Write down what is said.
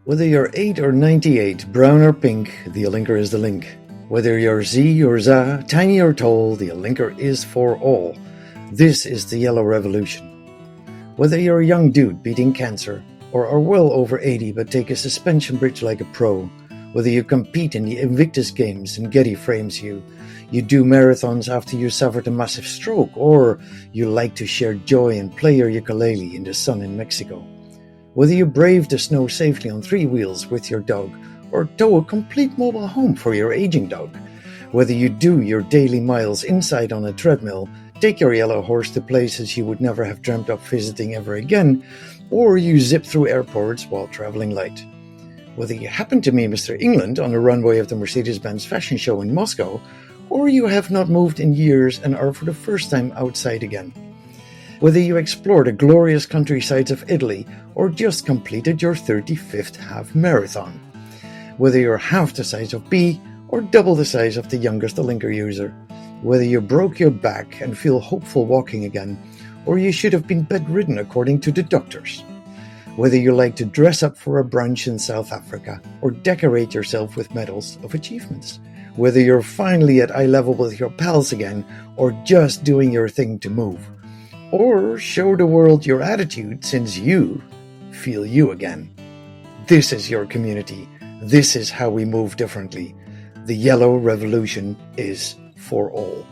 Whether you're 8 or 98, brown or pink, the Alinker is the link. Whether you're Z or ZA, tiny or tall, the Alinker is for all. This is the Yellow Revolution. Whether you're a young dude beating cancer, or are well over 80 but take a suspension bridge like a pro, whether you compete in the Invictus Games and Getty frames you do marathons after you suffered a massive stroke, or you like to share joy and play your ukulele in the sun in Mexico. Whether you brave the snow safely on 3 wheels with your dog, or tow a complete mobile home for your aging dog. Whether you do your daily miles inside on a treadmill, take your yellow horse to places you would never have dreamt of visiting ever again, or you zip through airports while traveling light. Whether you happen to meet Mr. England on the runway of the Mercedes-Benz fashion show in Moscow, or you have not moved in years and are for the first time outside again. Whether you explore the glorious countrysides of Italy or just completed your 35th half marathon. Whether you're half the size of B or double the size of the youngest Alinker user. Whether you broke your back and feel hopeful walking again, or you should have been bedridden according to the doctors. Whether you like to dress up for a brunch in South Africa or decorate yourself with medals of achievements. Whether you're finally at eye level with your pals again or just doing your thing to move. Or show the world your attitude since you feel you again. This is your community. This is how we move differently. The Yellow Revolution is for all.